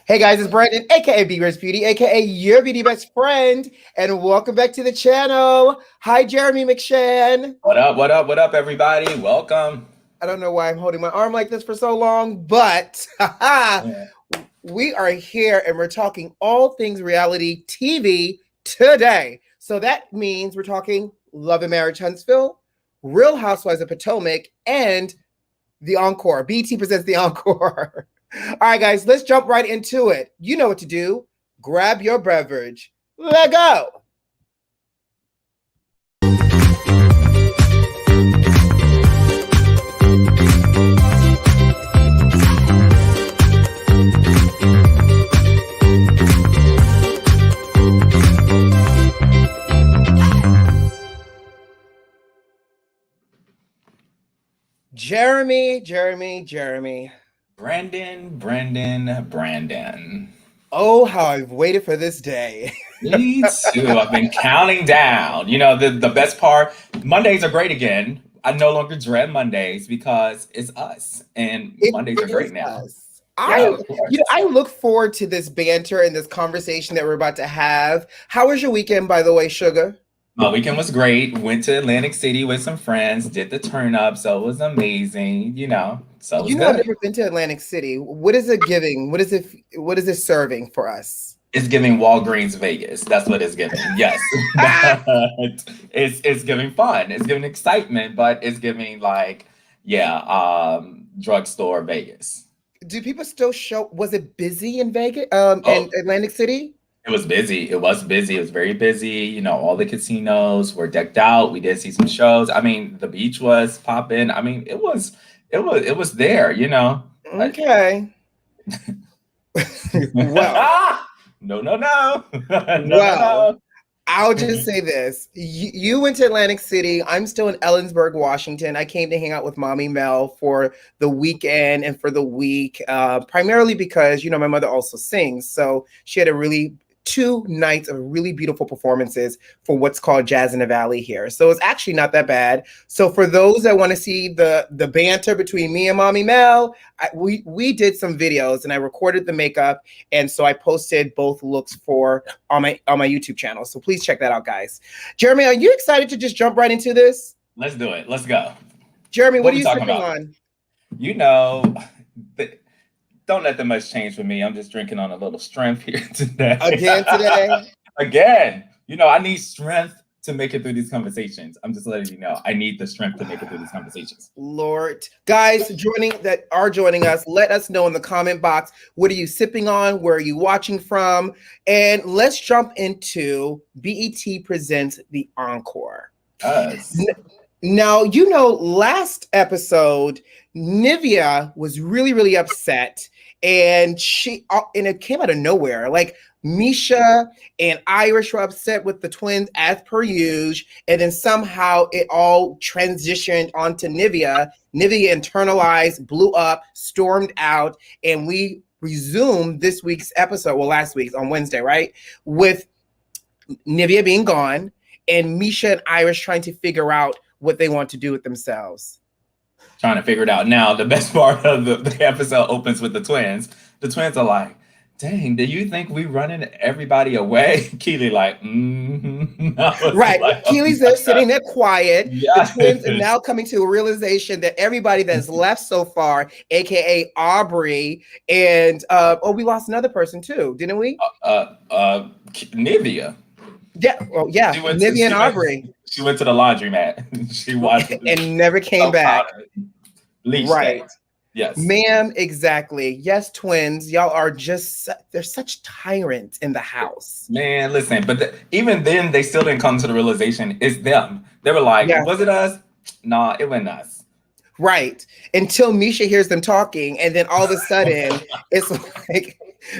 Hey guys, it's Brandon, aka Be Rich Beauty, aka your beauty best friend, and welcome back to the channel. Hi, Jeremy McShann. What up? What up? What up, everybody? Welcome. I don't know why I'm holding my arm like this for so long, but Yeah. we are here and we're talking all things reality TV today. So that means we're talking Love and Marriage Huntsville, Real Housewives of Potomac, and the Encore. BT presents the Encore. All right, guys, let's jump right into it. You know what to do. Grab your beverage. Let go. Jeremy. Brandon. Oh, how I've waited for this day. Me too. I've been counting down. The best part, Mondays are great again. I no longer dread Mondays because it's us. And Mondays are It great is now. us. Yeah, of course. I look forward to this banter and this conversation that we're about to have. How was your weekend, by the way, Sugar? My weekend was great. Went to Atlantic City with some friends, did the turn up, so it was amazing. So it was I've good. never been to Atlantic City. What is it giving? What is it serving for us? It's giving Walgreens Vegas. That's what it's giving. Yes. Ah! But it's giving fun. It's giving excitement, but it's giving drugstore Vegas. Do people still show? Was it busy in Vegas? In Oh, Atlantic City? it was busy. It was busy. It was very busy. All the casinos were decked out. We did see some shows. I mean, the beach was popping. I mean, it was there. I- Okay. Well, No, no, no. No, no, well, no. I'll just say this. You went to Atlantic City. I'm still in Ellensburg, Washington. I came to hang out with Mommy Mel for the weekend and for the week, primarily because, my mother also sings. So she had 2 nights of really beautiful performances for what's called Jazz in the Valley here. So it's actually not that bad. So for those that want to see the banter between me and Mommy Mel, we did some videos and I recorded the makeup, and so I posted both looks on my YouTube channel. So please check that out, guys. Jeremy, are you excited to just jump right into this? Let's do it. Let's go. Jeremy, what What are we you talking sipping about? on? You know, th- don't let that much change for me. I'm just drinking on a little strength here today. Again today? Again, I need strength to make it through these conversations. I'm just letting you know. I need the strength to make it through these conversations. Lord. Guys joining us, let us know in the comment box, what are you sipping on? Where are you watching from? And let's jump into BET Presents the Encore. Us. Now, last episode, Nivea was really, really upset, and it came out of nowhere. Like, Misha and Irish were upset with the twins as per usual, and then somehow it all transitioned onto Nivea. Nivea internalized, blew up, stormed out, and we resumed this week's episode, well, last week's on Wednesday, right? With Nivea being gone and Misha and Irish trying to figure out what they want to do with themselves. Trying to figure it out. Now, the best part of the episode opens with the twins. The twins are like, dang, do you think we running everybody away? Keely like, Right. like, Keely's there sitting there quiet. yes. The twins are now coming to a realization that everybody that's left so far, aka Aubrey, and we lost another person too, didn't we? Nivea. Yeah, well, yeah, Nivea and Aubrey. She went to the laundromat. She watched and never came back. Bleach right. stains. Yes. Ma'am, exactly. Yes, twins. Y'all are they're such tyrants in the house. Man, listen, but even then, they still didn't come to the realization it's them. They were like, was it us? Nah, it wasn't us. Right. Until Misha hears them talking, and then all of a sudden, it's like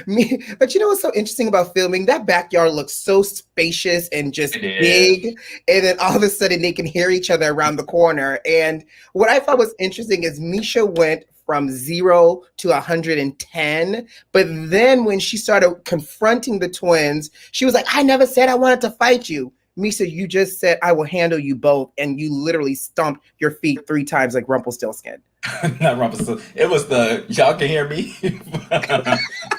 me. But what's so interesting about filming? That backyard looks so spacious and just big. And then all of a sudden, they can hear each other around the corner. And what I thought was interesting is Misha went from 0 to 110. But then when she started confronting the twins, she was like, I never said I wanted to fight you. Misha, you just said, I will handle you both. And you literally stomped your feet 3 times like Rumpelstiltskin. Not Rumpelstiltskin. It was the y'all can hear me. It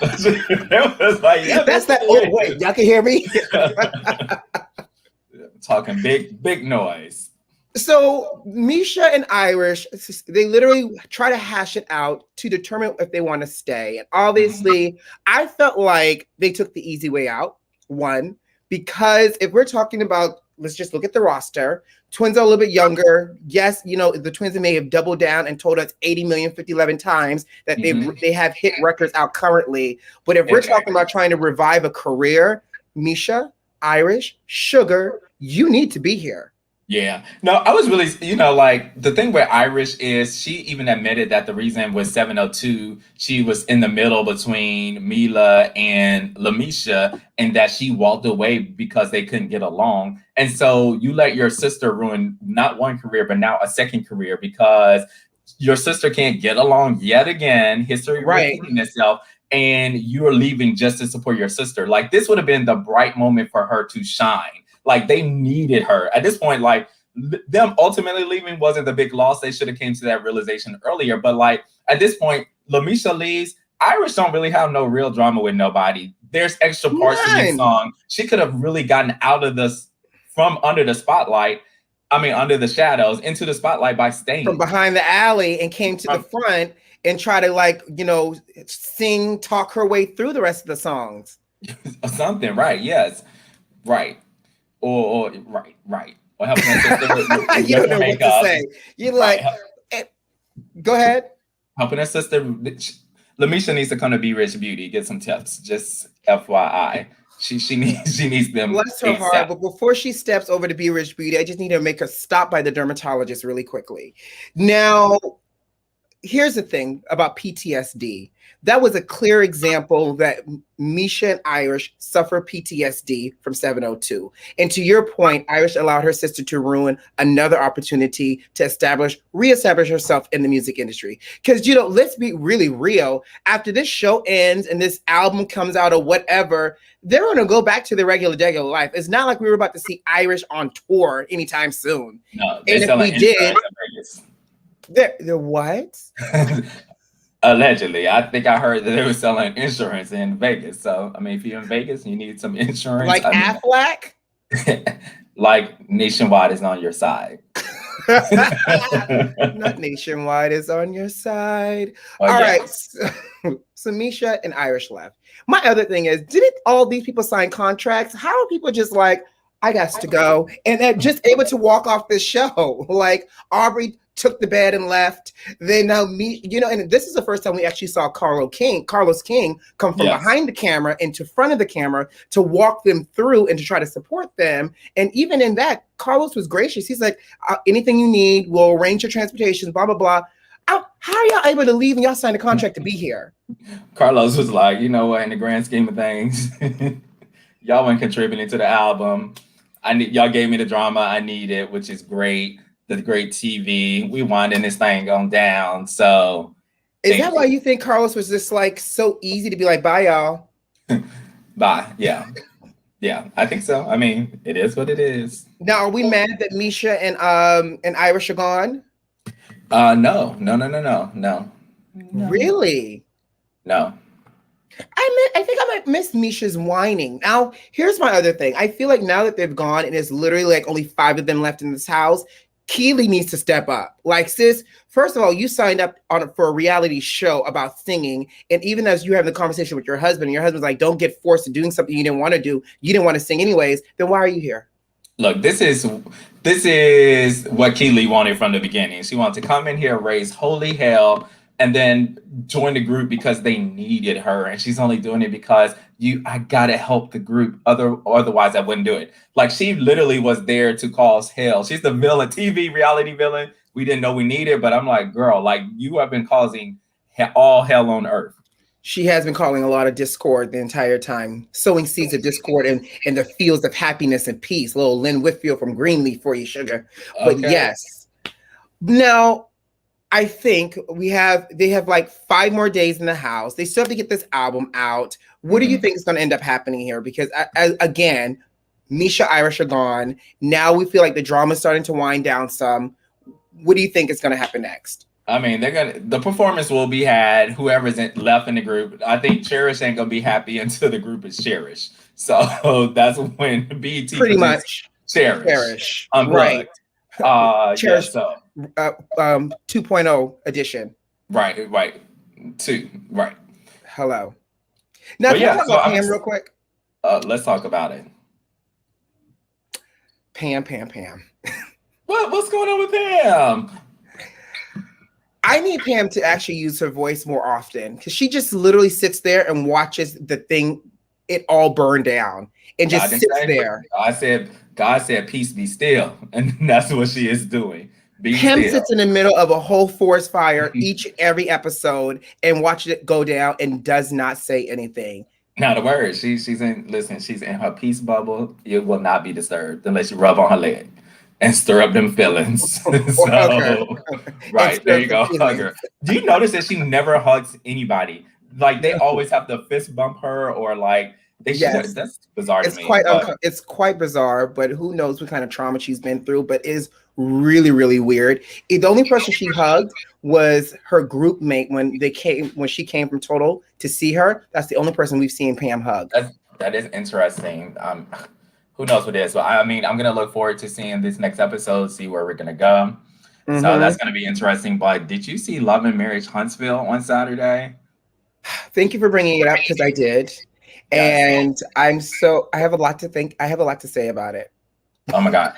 was like, yeah, That's that's that. the Oh wait, y'all can hear me. way. Talking big noise. So Misha and Irish, they literally try to hash it out to determine if they want to stay. And obviously, I felt like they took the easy way out. One, because if we're talking about, let's just look at the roster. Twins are a little bit younger. Yes, the Twins may have doubled down and told us 80 million, 11 times that they have hit records out currently. But if we're talking about trying to revive a career, Misha, Irish, Sugar, you need to be here. Yeah. No, I was really, like the thing with Irish is she even admitted that the reason was 702, she was in the middle between Mila and Lamisha, and that she walked away because they couldn't get along. And so you let your sister ruin not one career, but now a second career because your sister can't get along yet again, history repeating itself, and you're leaving just to support your sister. Like this would have been the bright moment for her to shine. Like they needed her at this point. Like them ultimately leaving wasn't the big loss. They should have came to that realization earlier. But like at this point, Lamisha leaves. Irish don't really have no real drama with nobody. There's extra parts to this song. She could have really gotten out of this from under the spotlight. I mean, under the shadows into the spotlight by staying from behind the alley and came to the front and try to sing, talk her way through the rest of the songs. Something, right? Yes, right. Or right. Or helping her sister with you don't know what to say. You're like, go ahead. Helping her sister. Lamisha needs to come to Be Rich Beauty, get some tips. Just FYI. She needs them. Bless her heart. But before she steps over to Be Rich Beauty, I just need to make her stop by the dermatologist really quickly. Now, here's the thing about PTSD. That was a clear example that Misha and Irish suffer PTSD from 702. And to your point, Irish allowed her sister to ruin another opportunity to reestablish herself in the music industry. Because, let's be really real. After this show ends and this album comes out or whatever, they're going to go back to their regular life. It's not like we were about to see Irish on tour anytime soon. No, and if we did, they're what? Allegedly, I think I heard that they were selling insurance in Vegas. So, I mean, if you're in Vegas and you need some insurance, like Aflac, like Nationwide is on your side. Not Nationwide is on your side. All right. So Misha and Irish left. My other thing is, didn't all these people sign contracts? How are people just like, I got to go, and they're just able to walk off this show? Like Aubrey took the bed and left. Then now and this is the first time we actually saw Carlos King come from behind the camera into front of the camera to walk them through and to try to support them. And even in that, Carlos was gracious. He's like, anything you need, we'll arrange your transportation, blah, blah, blah. How are y'all able to leave and y'all signed a contract to be here? Carlos was like, you know what, in the grand scheme of things, y'all weren't contributing to the album. Y'all gave me the drama I needed, which is great. The great TV. We winding this thing going down. So is that why you think Carlos was just like so easy to be like, bye y'all? Bye. Yeah. Yeah, I think so. I mean, it is what it is. Now, are we mad that Misha and Irish are gone? No. Really? No. I think I might miss Misha's whining. Now, here's my other thing. I feel like now that they've gone and there's literally like only 5 of them left in this house, Keely needs to step up. Like, sis, first of all, you signed up for a reality show about singing. And even as you have the conversation with your husband, and your husband's like, don't get forced to doing something you didn't want to do. You didn't want to sing anyways. Then why are you here? Look, this is what Keely wanted from the beginning. She wanted to come in here, raise holy hell, and then join the group because they needed her. And she's only doing it because I gotta help the group. Otherwise I wouldn't do it. Like, she literally was there to cause hell. She's the villain, TV reality villain. We didn't know we needed, but I'm like, girl, like, you have been causing all hell on earth. She has been calling a lot of discord the entire time, sowing seeds of discord in the fields of happiness and peace. Little Lynn Whitfield from Greenleaf for you, sugar. But yes. Now, I think they have like 5 more days in the house. They still have to get this album out. What do you think is going to end up happening here? Because again, Misha, Irish are gone. Now we feel like the drama is starting to wind down some. What do you think is going to happen next? I mean, the performance will be had. Whoever's left in the group, I think Cherish ain't gonna be happy until the group is Cherish. So that's when BET Pretty presents much. Cherish Cherish. Right. Unplugged. Yeah. Cherish So 2.0 edition. right, two, right. Hello. Now, But can we yeah, talk so about Pam real quick? let's talk about it. Pam. What's going on with Pam? I need Pam to actually use her voice more often because she just literally sits there and watches the thing, it all burn down and God just didn't sits say there. God said, peace be still. And that's what she is doing. Be Pam still. sits in the middle of a whole forest fire each and every episode and watches it go down and does not say anything. Now the word, she's in her peace bubble. It will not be disturbed unless you rub on her leg and stir up them feelings. Or hug her So and right, stir there up you the go. Hug feelings. her. Do you notice that she never hugs anybody? Like they always have to fist bump her or like Yes. that's bizarre to me. But It's quite bizarre, but who knows what kind of trauma she's been through, but is really, really weird. The only person she hugged was her group mate when she came from Total to see her. That's the only person we've seen Pam hug. that is interesting. Who knows what it is? But I mean, I'm gonna look forward to seeing this next episode, see where we're gonna go. So that's gonna be interesting. But did you see Love and Marriage Huntsville on Saturday? Thank you for bringing it up because I did. Yes. And I have a lot to think. I have a lot to say about it. Oh my God.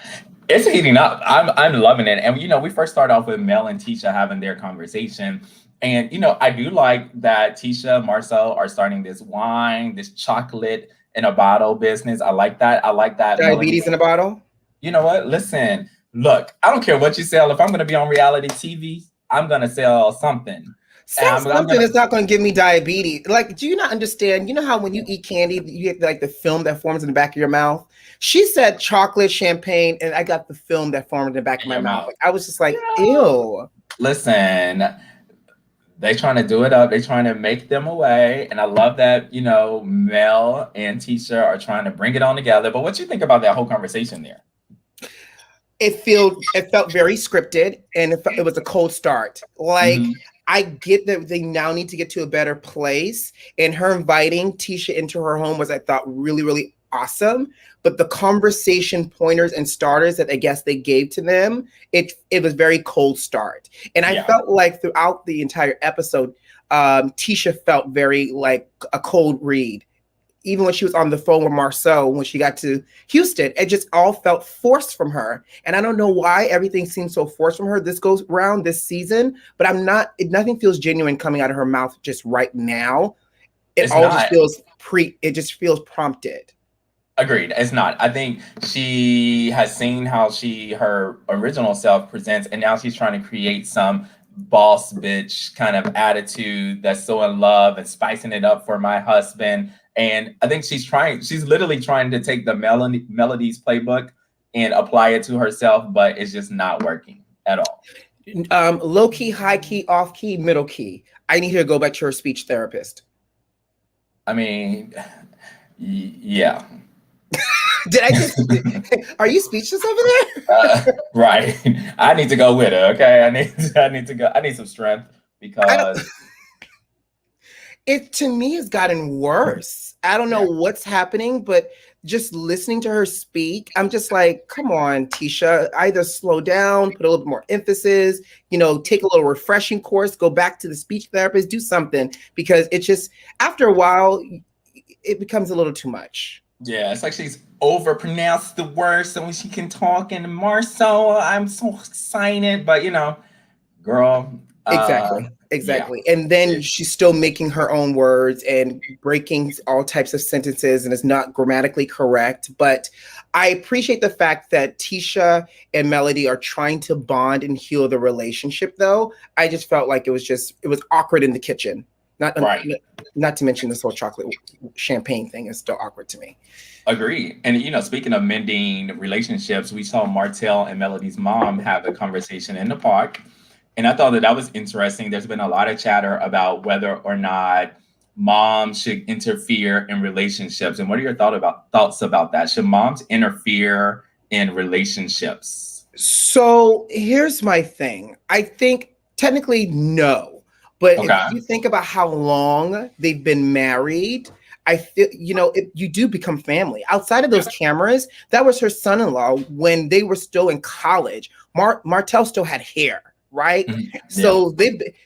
It's heating up. I'm loving it. And we first started off with Mel and Tisha having their conversation. And I do like that Tisha, Marcel are starting this wine, this chocolate in a bottle business. I like that. I like that. Diabetes in a bottle? You know what? Listen, look, I don't care what you sell. If I'm going to be on reality TV, I'm going to sell something. Sell something that's not going to give me diabetes. Like, do you not understand? You know how when you eat candy, you get like the film that forms in the back of your mouth? She said chocolate, champagne, and I got the film that formed in the back of my mouth. Like, I was just like, ew. Listen, they trying to do it up. They trying to make them away. And I love that, Mel and Tisha are trying to bring it on together. But what you think about that whole conversation there? It felt very scripted, and it was a cold start. Like, I get that they now need to get to a better place, and her inviting Tisha into her home was, I thought, really, really awesome. But the conversation pointers and starters that I guess they gave to them, it was very cold start. And I felt like throughout the entire episode, Tisha felt very like a cold read. Even when she was on the phone with Marceau, when she got to Houston, it just all felt forced from her. And I don't know why everything seems so forced from her this goes around this season, but nothing feels genuine coming out of her mouth just right now. It just feels prompted. Agreed. It's not. I think she has seen how her original self presents, and now she's trying to create some boss bitch kind of attitude that's so in love and spicing it up for my husband. And I think she's literally trying to take the Melody's playbook and apply it to herself, but it's just not working at all. Low key, high key, off key, middle key. I need her to go back to her speech therapist. I mean, yeah. Are you speechless over there? Right. I need to go with her. Okay. I need to go. I need some strength because it to me has gotten worse. I don't know what's happening, but just listening to her speak, I'm just like, come on, Tisha, either slow down, put a little bit more emphasis, take a little refreshing course, go back to the speech therapist, do something, because it just, after a while, it becomes a little too much. Yeah, it's like she's overpronounced the words so when she can talk in Marceau, I'm so excited, but girl. Exactly. And then she's still making her own words and breaking all types of sentences and is not grammatically correct. But I appreciate the fact that Tisha and Melody are trying to bond and heal the relationship, though. I just felt like it was awkward in the kitchen. Not to mention this whole chocolate champagne thing is still awkward to me. Agree. And speaking of mending relationships, we saw Martell and Melody's mom have a conversation in the park. And I thought that was interesting. There's been a lot of chatter about whether or not moms should interfere in relationships. And what are your thoughts about that? Should moms interfere in relationships? So here's my thing. I think Technically, no. But if Okay. you think about how long they've been married, I feel, you do become family. Outside of Yeah. those cameras, that was her son-in-law when they were still in college. Martell still had hair, right? Mhm. Yeah. So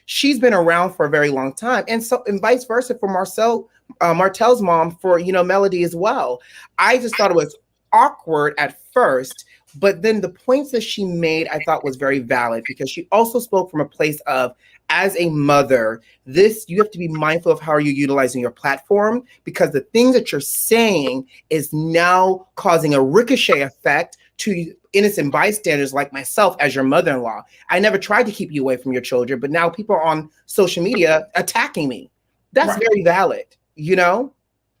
she's been around for a very long time. And vice versa for Martell's mom, for, Melody as well. I just thought it was awkward at first, but then the points that she made, I thought was very valid, because she also spoke from a place of, as a mother, you have to be mindful of how you're utilizing your platform, because the things that you're saying is now causing a ricochet effect to innocent bystanders like myself as your mother-in-law. I never tried to keep you away from your children, but now people are on social media attacking me. That's Right. very valid,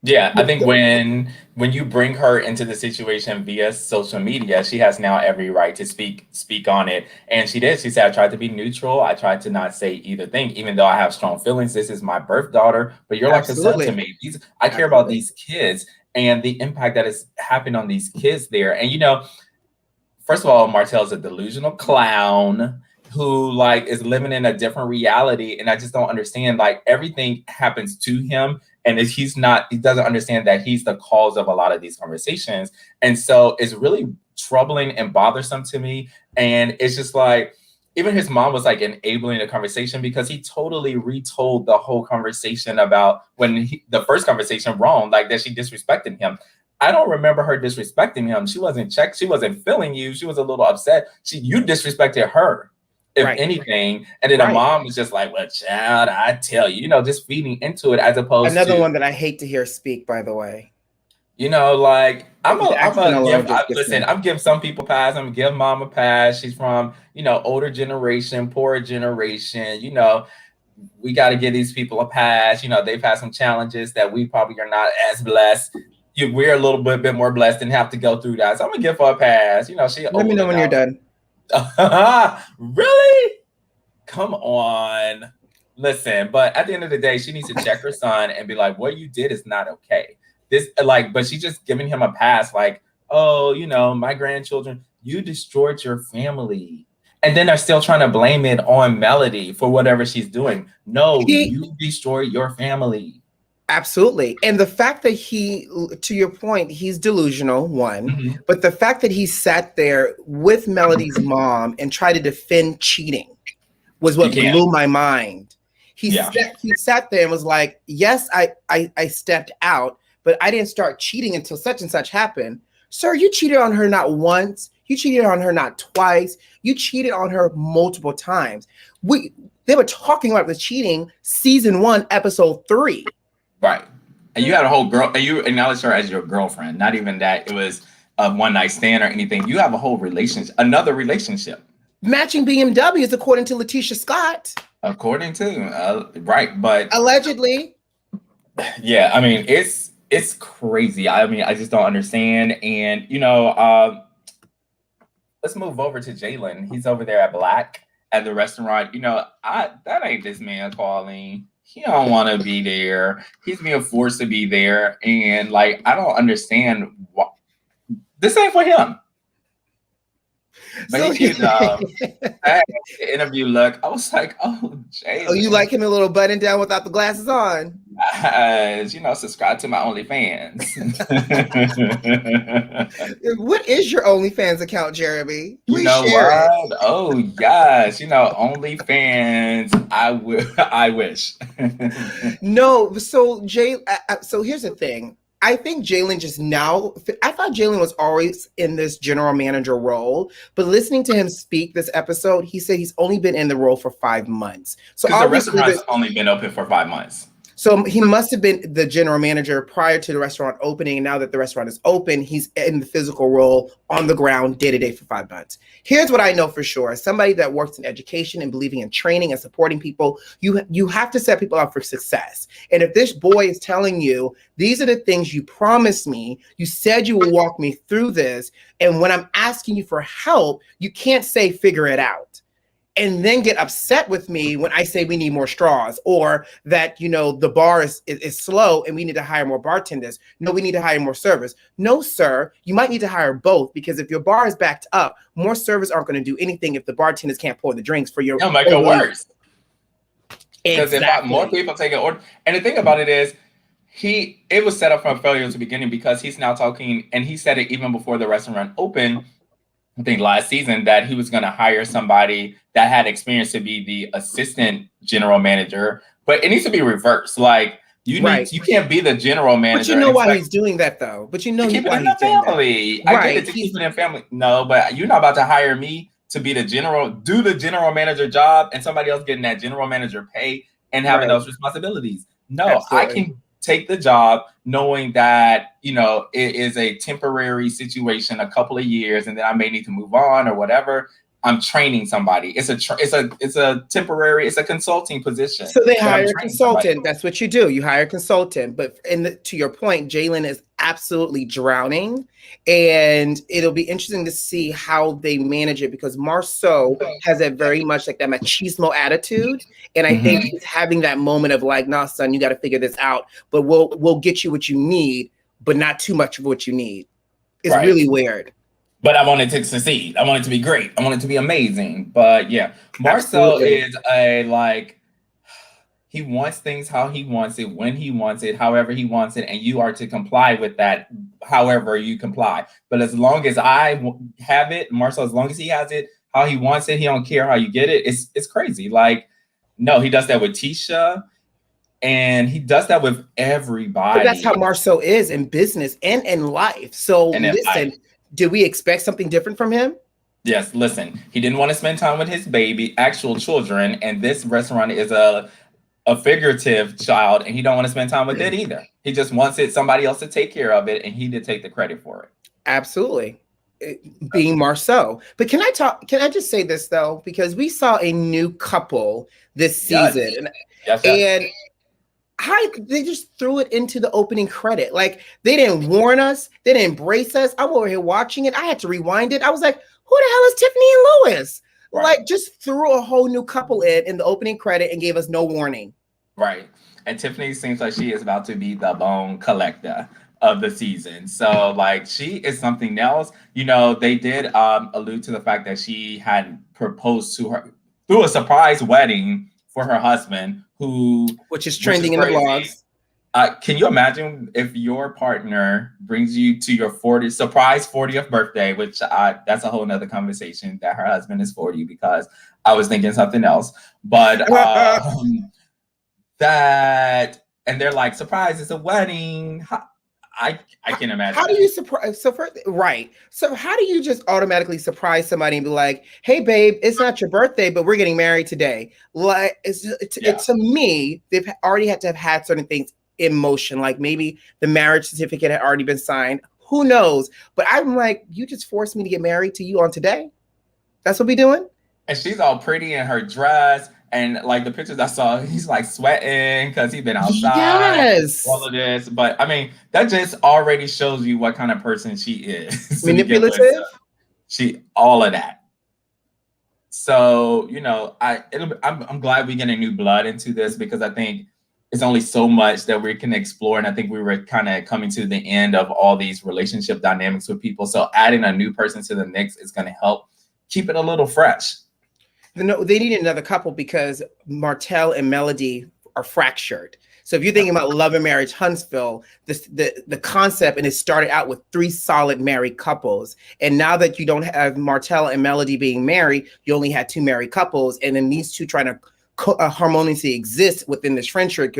Yeah, I think when you bring her into the situation via social media, she has now every right to speak on it. And she did. She said, I tried to be neutral. I tried to not say either thing, even though I have strong feelings. This is my birth daughter, but you're like a son to Absolutely. me. I care about these kids and the impact that has happened on these kids there. And first of all, Martell's a delusional clown who is living in a different reality. And I just don't understand, everything happens to him. And he doesn't understand that he's the cause of a lot of these conversations. And so it's really troubling and bothersome to me. And it's just even his mom was enabling the conversation, because he totally retold the whole conversation about the first conversation wrong, that she disrespected him. I don't remember her disrespecting him. She wasn't checked. She wasn't feeling you. She was a little upset. You disrespected her, if anything. And then the mom was just well, child, I tell you, just feeding into it, as opposed Another to one that I hate to hear speak, by the way. I'm giving some people a pass. I'm gonna give mom a pass. She's from, older generation, poorer generation. We got to give these people a pass. They've had some challenges that we probably are not as blessed. We're a little bit more blessed and have to go through that. So I'm gonna give her a pass. She Let me know when you're done. Really? Come on. Listen, but at the end of the day, she needs to check her son and be like, what you did is not okay. But she's just giving him a pass, oh, my grandchildren, you destroyed your family. And then they're still trying to blame it on Melody for whatever she's doing. No, you destroyed your family. Absolutely. And the fact that to your point, he's delusional, one, Mm-hmm. but the fact that he sat there with Melody's mom and tried to defend cheating was what blew my mind. He sat there and was like, yes, I stepped out, but I didn't start cheating until such and such happened. Sir, you cheated on her not once. You cheated on her not twice. You cheated on her multiple times. They were talking about the cheating season 1, episode 3. Right. And you had a whole girl, and you acknowledged her as your girlfriend. Not even that it was a one night stand or anything. You have a whole relationship, another relationship. Matching BMWs, according to Letitia Scott. According to, right. But allegedly. Yeah. I mean, it's crazy. I mean, I just don't understand. And, let's move over to Jalen. He's over there at Black at the restaurant. That ain't this man calling. He don't want to be there. He's being forced to be there. And I don't understand what this ain't for him. But so he did the interview look. I was like, oh, Jay. Oh, you like him a little button down without the glasses on? Subscribe to my OnlyFans. What is your OnlyFans account, Jeremy? Please share it. Oh gosh, OnlyFans. I wish. No, so so here's the thing. I think Jalen I thought Jalen was always in this general manager role, but listening to him speak this episode, he said he's only been in the role for 5 months. So the restaurant's only been open for 5 months. So he must have been the general manager prior to the restaurant opening. And now that the restaurant is open, he's in the physical role on the ground day to day for 5 months. Here's what I know for sure. As somebody that works in education and believing in training and supporting people, you have to set people up for success. And if this boy is telling you, these are the things you promised me, you said you will walk me through this, and when I'm asking you for help, you can't say figure it out. and then get upset with me when I say we need more straws, or that, the bar is slow and we need to hire more bartenders. No, we need to hire more servers. No, sir, you might need to hire both, because if your bar is backed up, more servers aren't going to do anything if the bartenders can't pour the drinks for your. It'll make it worse. Because Exactly. more people take an order, and the thing about it is, it was set up from failure at the beginning, because he's now talking, and he said it even before the restaurant opened, I think last season, that he was going to hire somebody that had experience to be the assistant general manager, but it needs to be reversed. Like, you can't be the general manager. But you know why he's doing that, though. But you know keep why it in the family. I get it, to keep it in family. No, but you're not about to hire me to be do the general manager job, and somebody else getting that general manager pay and having those responsibilities. No, absolutely. I can take the job knowing that, it is a temporary situation, a couple of years, and then I may need to move on or whatever. I'm training somebody. It's a temporary, it's a consulting position. So they hire a consultant. Somebody. That's what you do. You hire a consultant. But to your point, Jalen is absolutely drowning, and it'll be interesting to see how they manage it, because Marceau has a very much like that machismo attitude, and I think he's having that moment of like, nah, son, you got to figure this out. But we'll get you what you need, but not too much of what you need. It's really weird. But I want it to succeed. I want it to be great. I want it to be amazing. But yeah, Marceau is he wants things how he wants it, when he wants it, however he wants it, and you are to comply with that however you comply. But as long as I have it, Marceau, as long as he has it how he wants it, he don't care how you get it. It's crazy. Like, no, he does that with Tisha. And he does that with everybody. But that's how Marceau is in business and in life. So listen, do we expect something different from him? Yes, listen. He didn't want to spend time with his actual children, and this restaurant is a figurative child, and he don't want to spend time with it either. He just wants somebody else to take care of it, and he did take the credit for it. Absolutely. Being Marceau. But can I just say this, though? Because we saw a new couple this season. Yes. And they just threw it into the opening credit. Like, they didn't warn us. They didn't brace us. I'm over here watching it. I had to rewind it. I was like, who the hell is Tiffany and Louis? Right. Like, just threw a whole new couple in the opening credit and gave us no warning. Right. And Tiffany seems like she is about to be the bone collector of the season. So, like, she is something else. They did allude to the fact that she had proposed to her through a surprise wedding for her husband, which is trending in the blogs. Can you imagine if your partner brings you to your surprise 40th birthday, which that's a whole nother conversation, that her husband is 40, because I was thinking something else. But and they're like, surprise, it's a wedding. I can imagine. How do you surprise? So how do you just automatically surprise somebody and be like, "Hey, babe, it's not your birthday, but we're getting married today"? Like, to me, they've already had to have had certain things in motion. Like, maybe the marriage certificate had already been signed. Who knows? But I'm like, you just forced me to get married to you on today. That's what we doing. And she's all pretty in her dress. And like the pictures I saw, he's like sweating because he's been outside. Yes. All of this. But I mean, that just already shows you what kind of person she is. Manipulative? All of that. So, I'm glad we get a new blood into this, because I think it's only so much that we can explore. And I think we were kind of coming to the end of all these relationship dynamics with people. So adding a new person to the mix is going to help keep it a little fresh. No, they need another couple, because Martell and Melody are fractured. So if you're thinking about Love and Marriage Huntsville, the concept, and it started out with 3 solid married couples. And now that you don't have Martell and Melody being married, you only had 2 married couples. And then these two trying to harmoniously exist within this friendship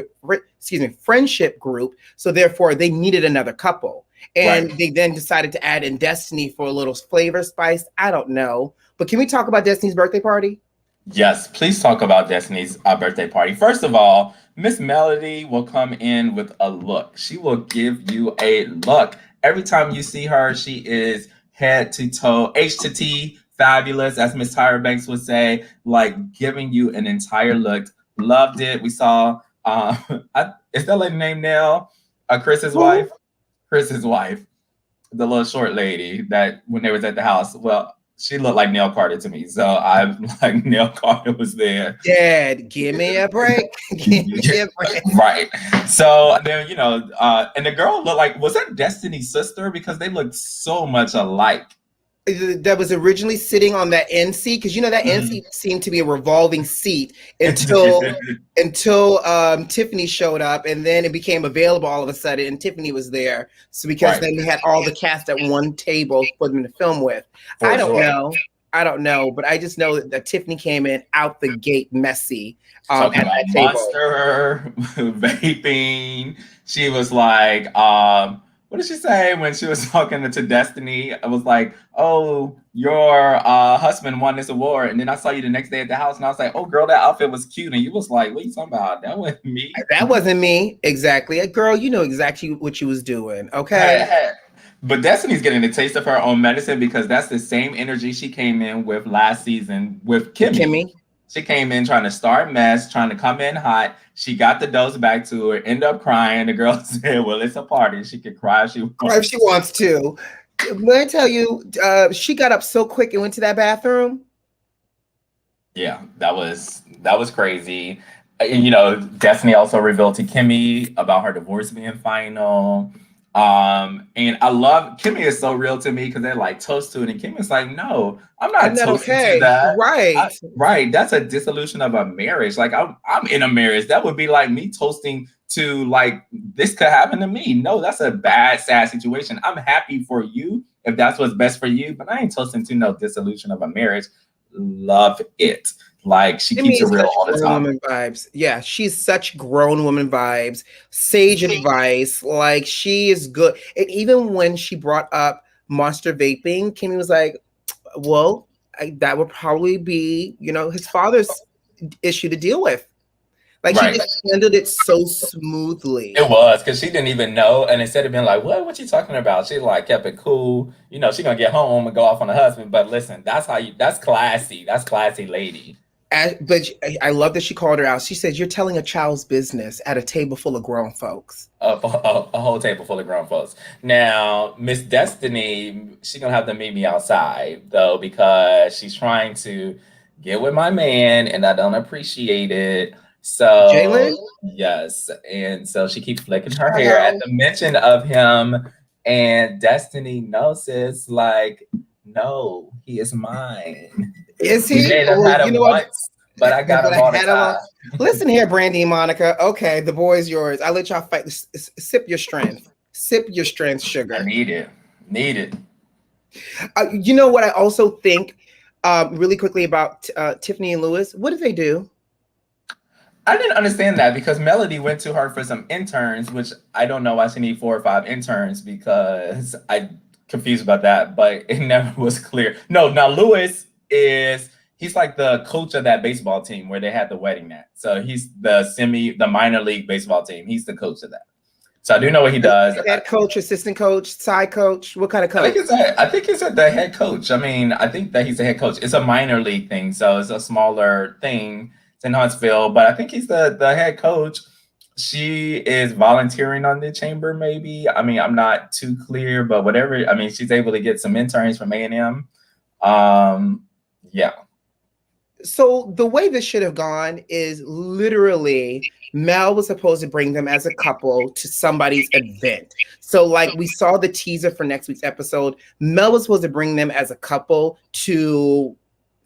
group. So therefore, they needed another couple. And they then decided to add in Destiny for a little flavor spice. I don't know. But can we talk about Destiny's birthday party? Yes, please talk about Destiny's birthday party. First of all, Miss Melody will come in with a look. She will give you a look. Every time you see her, she is head to toe, H to T, fabulous, as Miss Tyra Banks would say, like giving you an entire look. Loved it. We saw, is that lady named Nell? Chris's wife? Chris's wife, the little short lady that when they was at the house. Well, she looked like Neil Carter to me. So I'm like, Neil Carter was there. Dad, give me a break. Give me a break. Right. So then, and the girl looked like, was that Destiny's sister? Because they looked so much alike. That was originally sitting on that end seat, because that end seat seemed to be a revolving seat until Tiffany showed up, and then it became available all of a sudden, and Tiffany was there. So because then we had all the cast at one table for them to film with. I don't know, but I just know that Tiffany came in out the gate messy. Talking at about that table. Monster, vaping. She was like, what did she say when she was talking to Destiny? I was like, oh, your husband won this award. And then I saw you the next day at the house, and I was like, oh, girl, that outfit was cute. And you was like, what are you talking about? That wasn't me. That wasn't me. Exactly. Girl, you know exactly what you was doing. Okay. But Destiny's getting a taste of her own medicine, because that's the same energy she came in with last season with Kimmy. She came in trying to start mess, trying to come in hot. She got the dose back to her, end up crying. The girl said, well, it's a party. She could cry if she wants. Cry if she wants to. When I tell you, she got up so quick and went to that bathroom. Yeah, that was crazy. And, Destiny also revealed to Kimmy about her divorce being final. And I love, Kimmy is so real to me, because they're like, toast to it, and Kimmy's like, no, I'm not toasting to that. Right. That's a dissolution of a marriage. Like, I'm in a marriage. That would be like me toasting to, like, this could happen to me. No, that's a bad, sad situation. I'm happy for you if that's what's best for you, but I ain't toasting to no dissolution of a marriage. Love it. Like, she keeps it real all the time. Woman vibes. Yeah, she's such grown woman vibes. Sage advice. Like, she is good. And even when she brought up Monster vaping, Kimmy was like, well, that would probably be, his father's issue to deal with. Like, she just handled it so smoothly. It was, because she didn't even know. And instead of being like, what you talking about? She like kept it cool. She gonna get home and go off on her husband. But listen, that's classy. That's classy lady. But I love that she called her out. She said, you're telling a child's business at a table full of grown folks. A whole table full of grown folks. Now, Miss Destiny, she's going to have to meet me outside, though, because she's trying to get with my man, and I don't appreciate it. So, Jalen? Yes. And so she keeps flicking her hair at the mention of him. And Destiny knows this, like, no, he is mine. Is he? We may have had him once, but I got him all the time. Listen here, Brandy and Monica. Okay, the boy's yours. I'll let y'all fight. Sip your strength. Sip your strength, sugar. I need it. You know what I also think really quickly about Tiffany and Lewis? What did they do? I didn't understand that, because Melody went to her for some interns, which I don't know why she need 4 or 5 interns, because I'm confused about that, but it never was clear. No, now Lewis he's like the coach of that baseball team where they had the wedding at. So he's the minor league baseball team. He's the coach of that. So I do know what he does. Head coach, assistant coach, side coach. What kind of coach? I think it's the head coach. I mean, I think that he's the head coach. It's a minor league thing, so it's a smaller thing. It's in Huntsville, but I think he's the head coach. She is volunteering on the chamber, maybe. I mean, I'm not too clear, but whatever. I mean, she's able to get some interns from A&M. Yeah. So the way this should have gone is literally Mel was supposed to bring them as a couple to somebody's event. So like we saw the teaser for next week's episode, Mel was supposed to bring them as a couple to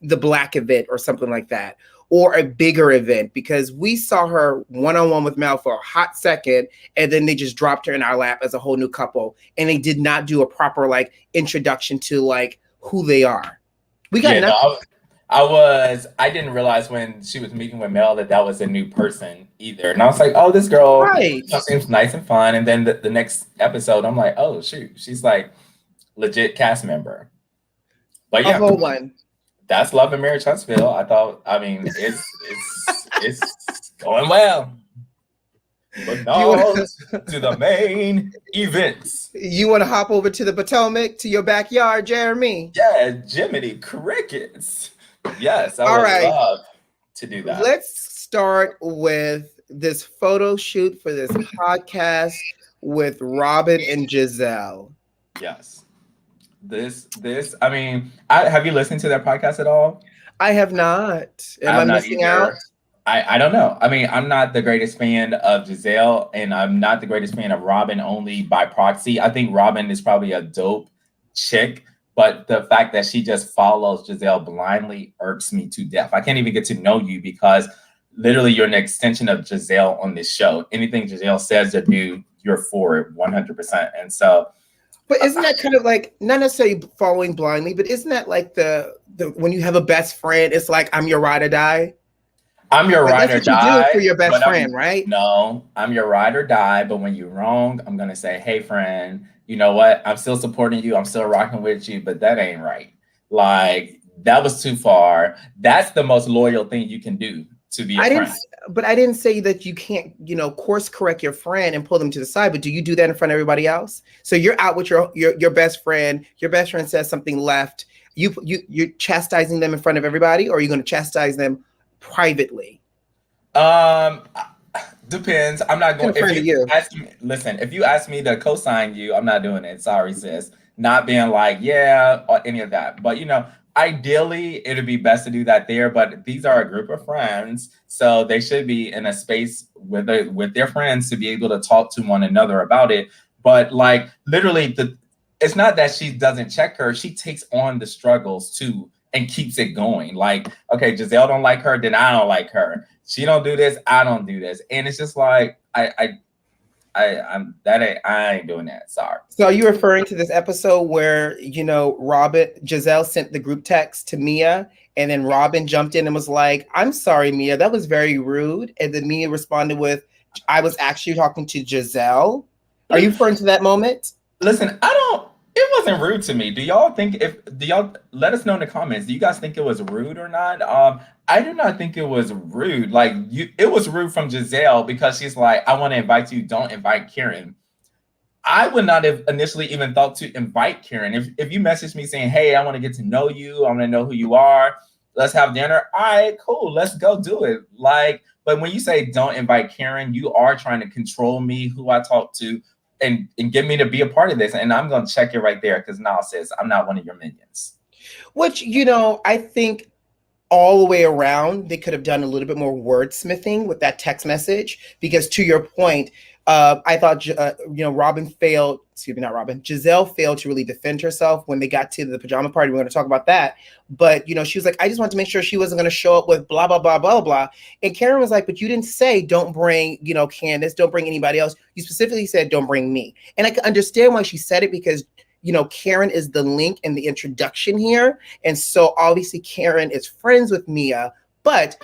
the Black event or something like that, or a bigger event, because we saw her one-on-one with Mel for a hot second, and then they just dropped her in our lap as a whole new couple, and they did not do a proper like introduction to like who they are. We got nothing. I didn't realize when she was meeting with Mel that was a new person either. And I was like, oh, this girl seems nice and fun. And then the next episode, I'm like, oh, shoot, she's like legit cast member. But yeah, a whole one. That's Love and Marriage Huntsville. I mean, it's going well. But now to the main events. You want to hop over to the Potomac, to your backyard, Jeremy? Yeah, Jiminy Crickets. Yes, I would love to do that. Let's start with this photo shoot for this podcast with Robin and Giselle. Yes. I mean, have you listened to their podcast at all? I have not. I Am I have not missing out? either. I don't know. I mean, I'm not the greatest fan of Giselle, and I'm not the greatest fan of Robin only by proxy. I think Robin is probably a dope chick, but the fact that she just follows Giselle blindly irks me to death. I can't even get to know you because literally you're an extension of Giselle on this show. Anything Giselle says or do, you're for it 100%. And so, But isn't that kind of like not necessarily following blindly, but isn't that like the when you have a best friend, it's like I'm your ride or die? I'm your Like ride that's or what you do for die, your best but friend, right? I'm your ride or die. But when you're wrong, I'm gonna say, hey friend, you know what? I'm still supporting you. I'm still rocking with you, but that ain't right. Like that was too far. That's the most loyal thing you can do to be a I didn't, friend. but I didn't say that you can't, course correct your friend and pull them to the side. But do you do that in front of everybody else? So you're out with your best friend. Your best friend says something left. You're chastising them in front of everybody, or are you going to chastise them privately? Um, Depends. I'm not What kind going. of If friend are you you? ask me, listen. If you ask me to co-sign you, I'm not doing it. Sorry, sis. Not being like yeah or any of that. But ideally, it'd be best to do that there. But these are a group of friends, so they should be in a space with their friends to be able to talk to one another about it. But like literally, it's not that she doesn't check her. She takes on the struggles too and keeps it going. Like, okay, Giselle don't like her, then I don't like her. She don't do this, I don't do this, and it's just like I ain't doing that. Sorry. So are you referring to this episode where, Robin Giselle sent the group text to Mia and then Robin jumped in and was like, I'm sorry, Mia, that was very rude. And then Mia responded with, I was actually talking to Giselle. Are you referring to that moment? Listen, I don't. It wasn't rude to me. Do y'all let us know in the comments? Do you guys think it was rude or not? I do not think it was rude. Like it was rude from Giselle because she's like, I want to invite you. Don't invite Karen. I would not have initially even thought to invite Karen. If you message me saying, hey, I want to get to know you, I want to know who you are, let's have dinner. All right, cool, let's go do it. Like, but when you say don't invite Karen, you are trying to control me, who I talk to, and get me to be a part of this. And I'm gonna check it right there because now it says I'm not one of your minions. Which, I think all the way around, they could have done a little bit more wordsmithing with that text message. Because to your point, I thought, Robin failed. Excuse me, not Robin. Giselle failed to really defend herself when they got to the pajama party. We're going to talk about that. But, she was like, I just wanted to make sure she wasn't going to show up with blah, blah, blah, blah, blah. And Karen was like, but you didn't say don't bring, Candace, don't bring anybody else. You specifically said don't bring me. And I can understand why she said it because Karen is the link and the introduction here. And so obviously Karen is friends with Mia, but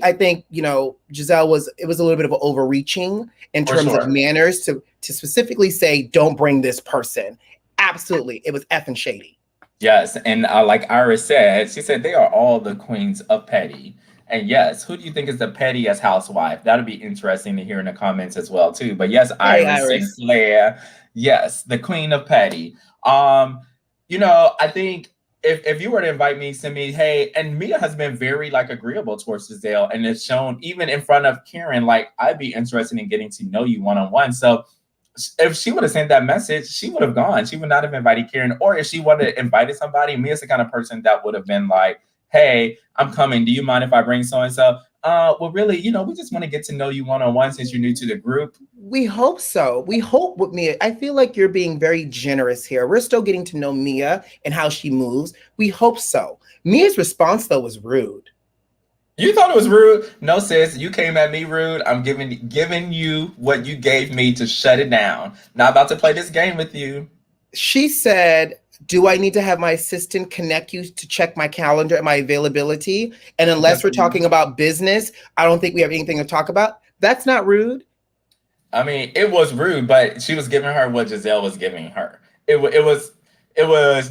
I think, Giselle it was a little bit of an overreaching in For terms of sure. manners to specifically say, don't bring this person. Absolutely. It was effing shady. Yes, and like Iris said, she said they are all the queens of petty. And yes, who do you think is the pettiest housewife? That'll be interesting to hear in the comments as well too. But yes, Hey, Iris Iris. Sinclair, yes, the queen of petty. I think if you were to invite me, send me, hey, and Mia has been very like agreeable towards Giselle and it's shown even in front of Karen, like I'd be interested in getting to know you one-on-one. So if she would have sent that message, she would have gone. She would not have invited Karen. Or if she would have invited somebody, Mia's the kind of person that would have been like, hey, I'm coming. Do you mind if I bring so-and-so? Well, really, we just want to get to know you one-on-one since you're new to the group. We hope so. We hope with Mia. I feel like you're being very generous here. We're still getting to know Mia and how she moves. We hope so. Mia's response, though, was rude. You thought it was rude? No, sis. You came at me rude. I'm giving you what you gave me to shut it down. Not about to play this game with you. She said, do I need to have my assistant connect you to check my calendar and my availability? And unless we're talking about business, I don't think we have anything to talk about. That's not rude. I mean, it was rude, but she was giving her what Giselle was giving her. It was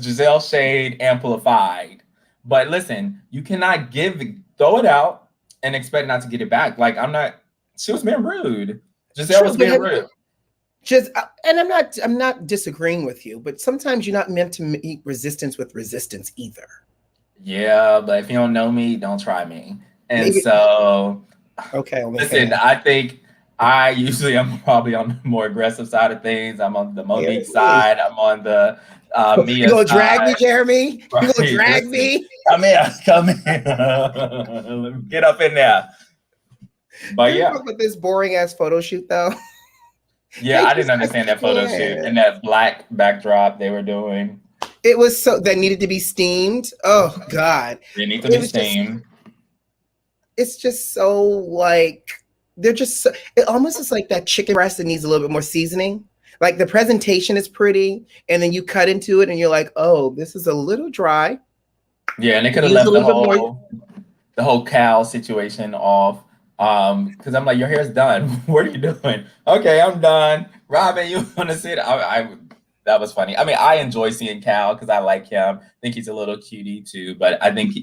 Giselle shade amplified. But listen, you cannot throw it out and expect not to get it back. Like I'm not. She was being rude. Giselle True, was being rude. And I'm not disagreeing with you, but sometimes you're not meant to meet resistance with resistance either. Yeah, but if you don't know me, don't try me. And Maybe so, okay, listen, I think I usually am probably on the more aggressive side of things. I'm on the Monique Jeremy. side. I'm on the You Mia gonna drag me, side. Jeremy? You gonna Right. drag Listen, me? come here, come here. Get up in there. But Can we yeah, talk about this boring ass photo shoot though? yeah, They I just didn't understand that photo shoot and can't. that black backdrop they were doing. It was so that needed to be steamed. Oh God. They need to It be was just steamed. it's just so like they're just so, it almost is like that chicken breast that needs a little bit more seasoning. Like the presentation is pretty, and then you cut into it and you're like, oh, this is a little dry. Yeah, and they could have Use a left little bit more. the whole cow situation off. Because I'm like, your hair's done. What are you doing? Okay, I'm done. Robin, you want to sit? That was funny. I mean, I enjoy seeing Cal because I like him. I think he's a little cutie too, but I think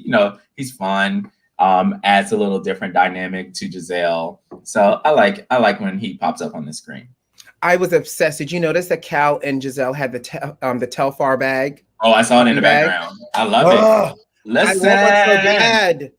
he's fun. Adds a little different dynamic to Giselle. So I like when he pops up on the screen. I was obsessed. Did you notice that Cal and Giselle had the Telfar bag, Oh, I saw it in shopping the bag? background. I love it. Oh, I want one so Listen, bad.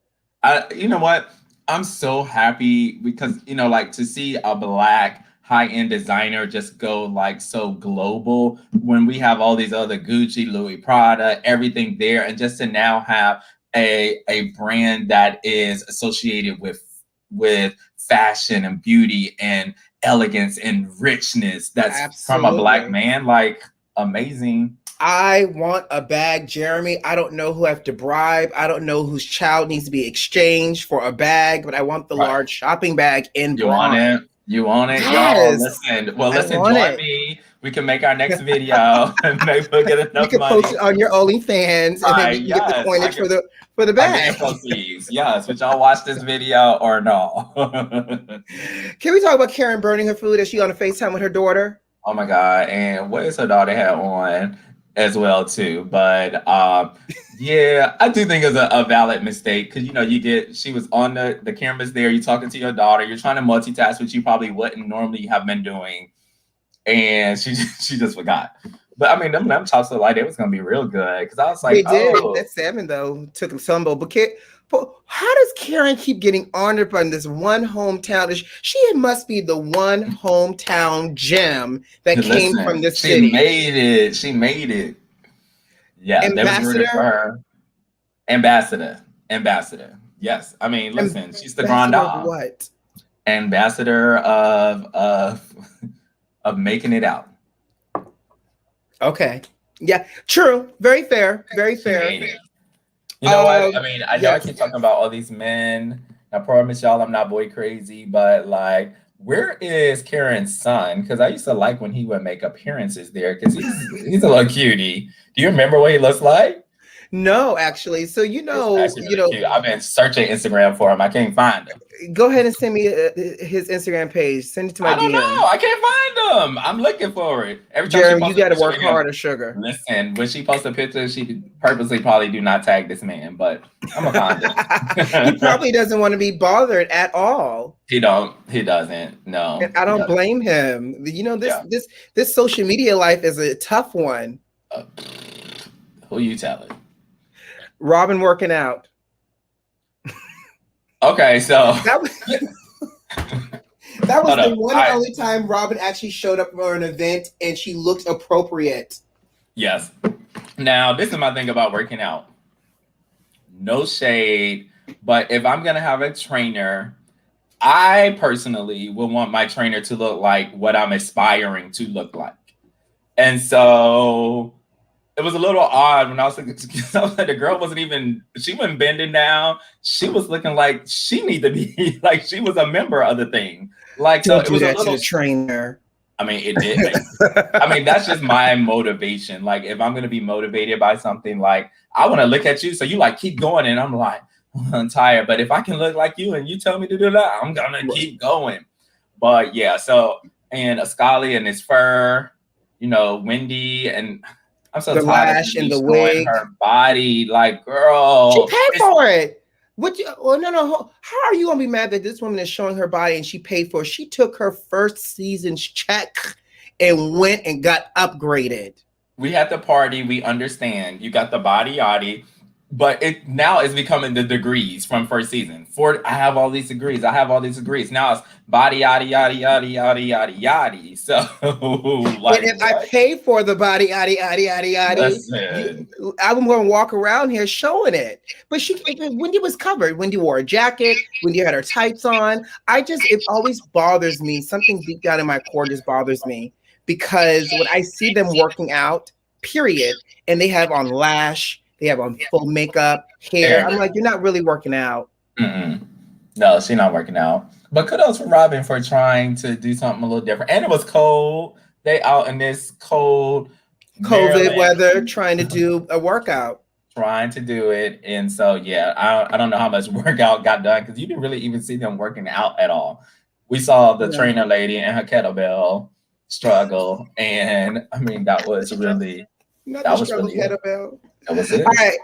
you know what? I'm so happy because like to see a black high-end designer just go like so global when we have all these other Gucci, Louis Prada, everything there, and just to now have a brand that is associated with fashion and beauty and elegance and richness that's from a black Absolutely. man, like amazing. I want a bag, Jeremy. I don't know who I have to bribe. I don't know whose child needs to be exchanged for a bag, but I want the Right. large shopping bag in You want it? bronze. You want it? Y'all, Yes, listen. Well, I listen, want join it. me. We can make our next video and maybe we'll get You enough can post money. it on your OnlyFans, and then we Right, can get the yes. coinage for the I get the bag. proceeds. Yes. Would y'all watch this video or no? Can we talk about Karen burning her food? Is she on a FaceTime with her daughter? Oh my God. And what is her daughter had on as well too. But yeah, I do think it's a valid mistake because she was on the cameras there, you're talking to your daughter, you're trying to multitask, which you probably wouldn't normally have been doing. And she she just forgot. But I mean, them lamb chops look like it was gonna be real good because I was like, They did. oh, That salmon though took a stumble. But how does Karen keep getting honored by this one hometown? She must be the one hometown gem that came from listen, this she city. made it. She made it. Yeah, they was rooting for Ambassador, her. Ambassador, ambassador. Yes, I mean, listen, she's the grand ambassador of dame, what? ambassador of of making it out. Okay. Yeah, true. Very fair. Very She fair. made it. You know what? I mean, I know I Yes. keep talking about all these men. I promise y'all I'm not boy crazy, but like, where is Karen's son? Because I used to like when he would make appearances there because he's a little cutie. Do you remember what he looks like? No, actually. So He's actually you really know, cute. I've been searching Instagram for him. I can't find him. go ahead and send me his Instagram page. Send it to my I don't know. DM. I can't find him. I'm looking for it. Every time she Jeremy, you posts a got to picture work of him, harder, sugar. listen, when she posts a picture, she purposely probably do not tag this man, but I'm gonna find He him. probably doesn't want to be bothered at all. He don't. He doesn't. No, And I he don't doesn't. blame him. This Yeah. this social media life is a tough one. Uh, who you telling? Robin working out. Okay, so That was that was hold the up. one and only time Robin actually showed up for an event and she looked appropriate. Yes. Now, this is my thing about working out. No shade, but if I'm gonna have a trainer, I personally will want my trainer to look like what I'm aspiring to look like. And so it was a little odd when I was like, the girl she wasn't bending down. She was looking like she needed to be like she was a member of the thing. Like, so Don't it do was a that to little, the trainer. I mean, it did. I mean, that's just my motivation. Like, if I'm going to be motivated by something, like, I want to look at you. So you like keep going. And I'm like, I'm tired. But if I can look like you and you tell me to do that, I'm going to keep going. But yeah, so, and Ascali and his fur, Wendy, and I'm so The tired of lash and me the showing wig. her body. Like, She girl, paid for it. Well, no. How are you gonna be mad that this woman is showing her body and she paid for it? She took her first season's check and went and got upgraded. we had the party. We understand. You got the body yaddy. but it now is becoming the degrees from first season. I have all these degrees. I have all these degrees. Now it's body yada yada yada yada yada yada. So And like if I what? pay for the body, yaddy, yaddy, yaddy, yaddy, Listen. I'm going to walk around here showing it. But Wendy was covered. Wendy wore a jacket. Wendy had her tights on. It always bothers me. Something deep down in my core just bothers me because when I see them working out, period, and they have on lash, they have on full makeup, hair, I'm like, you're not really working out. Mm-mm. No, she's not working out. But kudos for Robin for trying to do something a little different. And it was cold. They out in this cold COVID Maryland weather, trying to do a workout. trying to do it. And so, yeah, I don't know how much workout got done because you didn't really even see them working out at all. We saw the Yeah. trainer lady and her kettlebell struggle. And I mean, that was really, that was really it. Kettlebell. That was it. All right,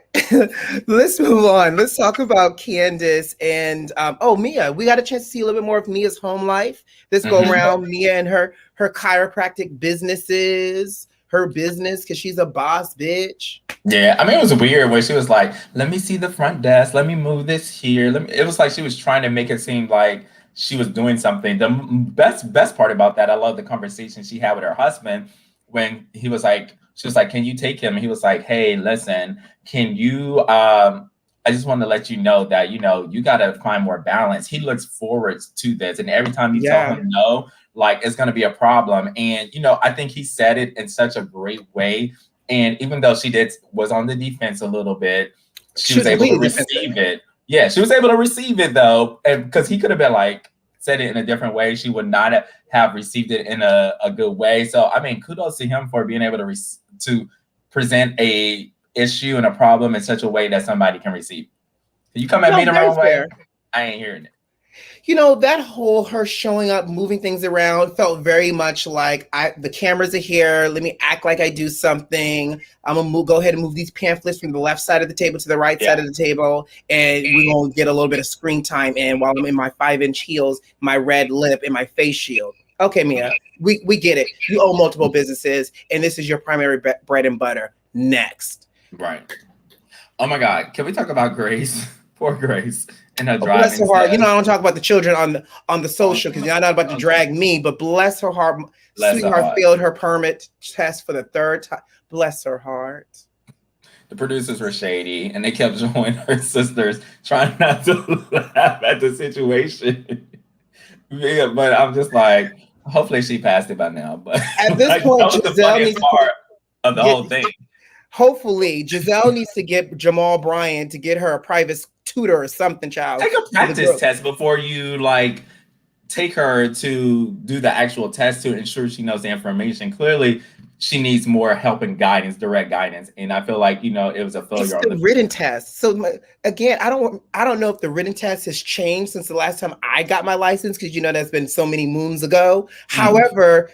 let's move on. Let's talk about Candace and Mia. We got a chance to see a little bit more of Mia's home life this go around. Mia and her chiropractic businesses, her business because she's a boss bitch. Yeah, I mean, it was weird when she was like, "Let me see the front desk. Let me move this here." It was like she was trying to make it seem like she was doing something. The best part about that, I love the conversation she had with her husband when he was like, she was like, "Can you take him?" And he was like, "Hey, listen, can you? I just want to let you know that you got to find more balance." He looks forward to this, and every time you tell him no, like it's going to be a problem. And I think he said it in such a great way. And even though she was on the defense a little bit, she was able to receive it. Yeah, she was able to receive it though, and because he could have been like said it in a different way, she would not have received it in a good way. So I mean, kudos to him for being able to present a issue and a problem in such a way that somebody can receive. You come at me the wrong way, I ain't hearing it. That whole her showing up, moving things around felt very much like the cameras are here. Let me act like I do something. I'm gonna go ahead and move these pamphlets from the left side of the table to the right side of the table, and we're gonna get a little bit of screen time in while I'm in my 5-inch heels, my red lip, and my face shield. Okay, Mia, we get it. You own multiple businesses, and this is your primary bread and butter. Next, right? Oh my God, can we talk about Grace? Poor Grace. And her driving. Bless her heart. I don't talk about the children on the social because you're not about to drag me, but bless her heart. Sweetheart failed her permit test for the 3rd time. Bless her heart. The producers were shady and they kept showing her sisters trying not to laugh at the situation. Yeah, but I'm just like, hopefully she passed it by now. But at this point, that was the funniest part of the whole thing. Hopefully, Giselle needs to get Jamal Bryant to get her a private tutor or something, child. Take a practice test before you take her to do the actual test to ensure she knows the information. Clearly, she needs more help and guidance, direct guidance. And I feel like, it was a failure. It's the written test. So again, I don't know if the written test has changed since the last time I got my license, because that's been so many moons ago. However,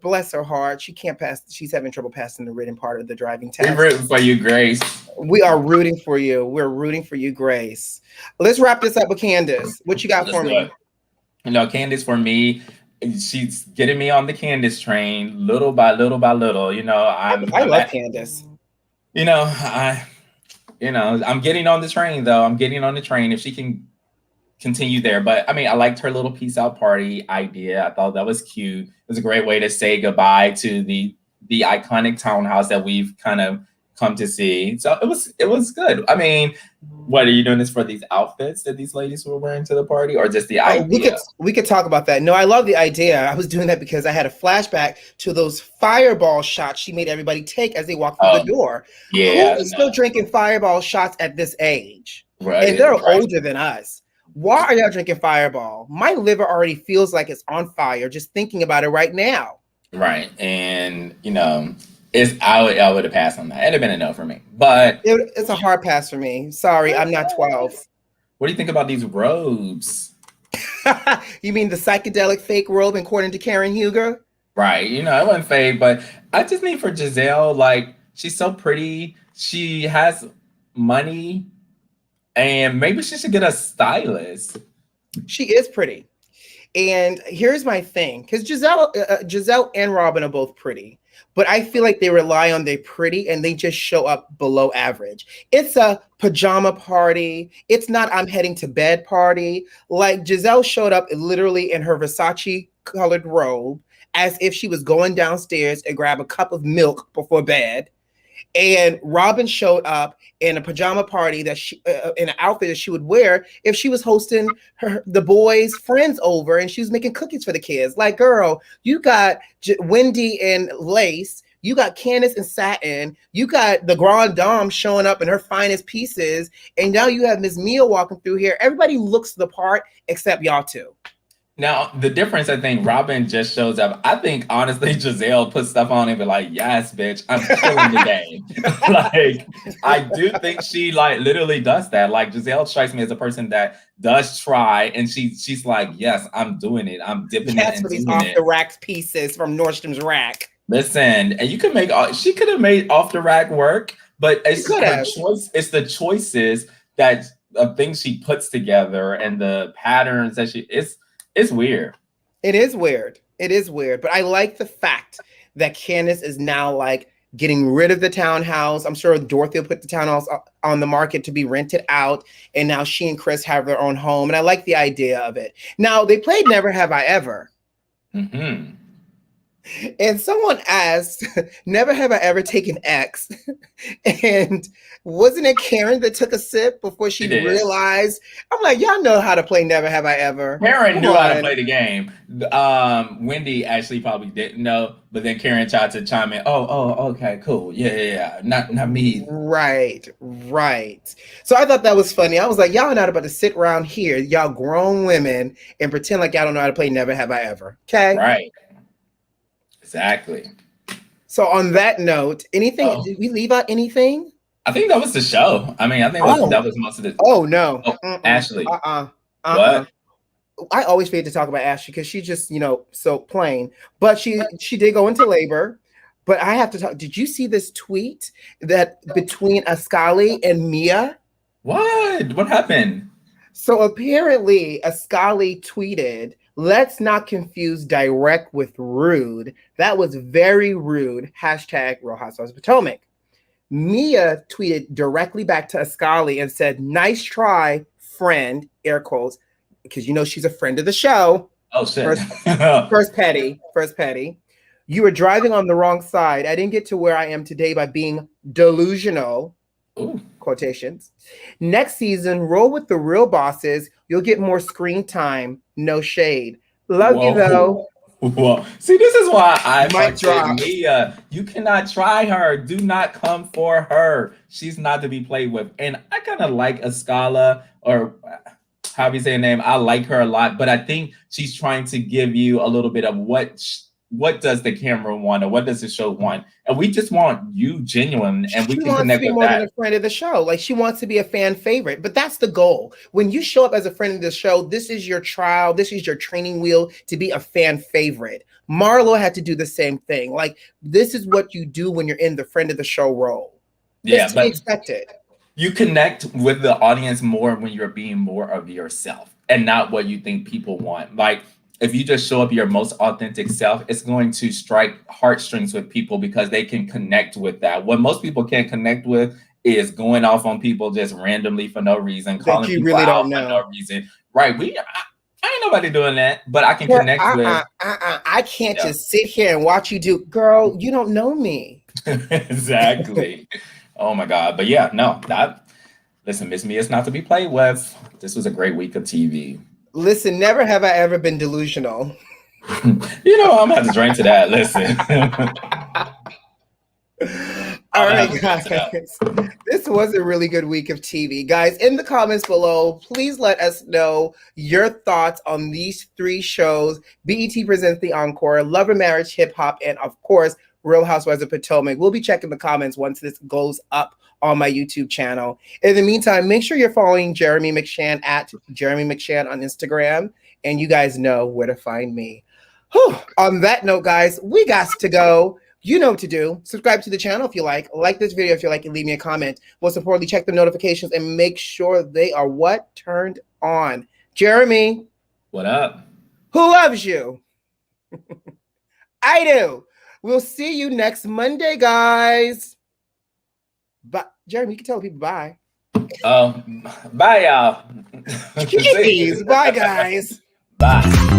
bless her heart, she can't pass. She's having trouble passing the written part of the driving test. We're rooting for you, Grace. We are rooting for you. We're rooting for you, Grace. Let's wrap this up with Candace. What you got for me? Candace, for me, she's getting me on the Candace train little by little by little. I love Candace. I'm getting on the train though. I'm getting on the train if she can continue there. But I mean, I liked her little peace out party idea. I thought that was cute. It was a great way to say goodbye to the iconic townhouse that we've kind of come to see. So it was good. I mean, what are you doing this for, these outfits that these ladies were wearing to the party, or just the idea? We could talk about that. No, I love the idea. I was doing that because I had a flashback to those fireball shots she made everybody take as they walked through the door. Yeah. Who is still drinking fireball shots at this age? Right. And they're older than us. Why are y'all drinking fireball? My liver already feels like it's on fire just thinking about it right now. Right. And I would have passed on that. It'd have been a no for me. But it's a hard pass for me. Sorry, I'm not 12. What do you think about these robes? You mean the psychedelic fake robe according to Karen Huger? Right. It wasn't fake, but I just need for Giselle, she's so pretty. She has money, and maybe she should get a stylist. She is pretty. And here's my thing, because Giselle and Robin are both pretty. but I feel like they rely on their pretty and they just show up below average. It's a pajama party. It's not I'm heading to bed party. Like Giselle showed up literally in her Versace colored robe as if she was going downstairs and grab a cup of milk before bed. And Robin showed up in a pajama party that she in an outfit that she would wear if she was hosting the boys' friends over and she was making cookies for the kids. Like, girl, you got Wendy in lace, you got Candace in satin, you got the Grand Dame showing up in her finest pieces, and now you have Miss Mia walking through here. Everybody looks the part except y'all two. Now, the difference, I think, Robin just shows up. I think, honestly, Giselle puts stuff on and be like, yes, bitch, I'm killing the game. Like, I do think she, like, literally does that. Like, Giselle strikes me as a person that does try, and she's like, yes, I'm doing it. I'm dipping it and For these doing off-the-rack pieces from Nordstrom's rack. Listen, and you could make, she could have made off-the-rack work, but it's her choice. It's the choices that, of things she puts together and the patterns that it's weird. It is weird. It is weird. But I like the fact that Candace is now like getting rid of the townhouse. I'm sure Dorothy will put the townhouse on the market to be rented out. And now she and Chris have their own home. And I like the idea of it. Now, they played Never Have I Ever. Mm-hmm. And someone asked, never have I ever taken X. And wasn't it Karen that took a sip before she realized? I'm like, y'all know how to play Never Have I Ever. Karen knew how to play the game. Wendy actually probably didn't know, but then Karen tried to chime in. Oh, okay, cool. Yeah. Not me. Right. So I thought that was funny. I was like, y'all are not about to sit around here, y'all grown women, and pretend like y'all don't know how to play Never Have I Ever. Okay? Right. Exactly. So on that note, anything? Did we leave out anything? I think that was the show. I mean, I think that was most of the. Oh no, Ashley. What? I always forget to talk about Ashley because she's just so plain. But she did go into labor. But I have to talk. Did you see this tweet that between Ascali and Mia? What happened? So apparently, Ascali tweeted, "Let's not confuse direct with rude. That was very rude. Hashtag Real Housewives of Potomac." Mia tweeted directly back to Ascali and said, "Nice try, friend," air quotes, because she's a friend of the show. Oh, shit. First petty. "You were driving on the wrong side. I didn't get to where I am today by being delusional." Ooh. Quotations. "Next season, roll with the real bosses. You'll get more screen time. No shade. Love you though." Well, see, this is why I Mic drop. Mia. You cannot try her. Do not come for her. She's not to be played with. And I kind of like Ascala, or how you say her name. I like her a lot, but I think she's trying to give you a little bit of what does the camera want, or what does the show want, and we just want you genuine, and we can connect with that. She wants to be more than a friend of the show. Like, she wants to be a fan favorite, but that's the goal. When you show up as a friend of the show, this is your trial, this is your training wheel to be a fan favorite. Marlo had to do the same thing. Like, this is what you do when you're in the friend of the show role. Yeah, but expected. You connect with the audience more when you're being more of yourself and not what you think people want. Like, if you just show up your most authentic self, it's going to strike heartstrings with people because they can connect with that. What most people can't connect with is going off on people just randomly for no reason, calling people really out for no reason. Right? I ain't nobody doing that, but I can connect with. I can't just sit here and watch you do. Girl, you don't know me. Exactly. Oh my God. But yeah, no. Listen, Miss Mia's not to be played with. This was a great week of TV. Listen, never have I ever been delusional. I'm gonna have to drink to that. Listen. All right, guys. This was a really good week of TV. Guys, in the comments below, please let us know your thoughts on these 3 shows. BET presents the Encore, Love and Marriage, Hip Hop, and of course, Real Housewives of Potomac. We'll be checking the comments once this goes up on my YouTube channel. In the meantime, make sure you're following Jeremy McShann at Jeremy McShann on Instagram, and you guys know where to find me. Whew. On that note, guys, we got to go. You know what to do. Subscribe to the channel if you like this video if you like, and leave me a comment. Most importantly, check the notifications and make sure they are turned on. Jeremy. What up? Who loves you? I do. We'll see you next Monday, guys. But Jeremy, you can tell people bye. Bye, y'all. Jeez, bye, guys. Bye.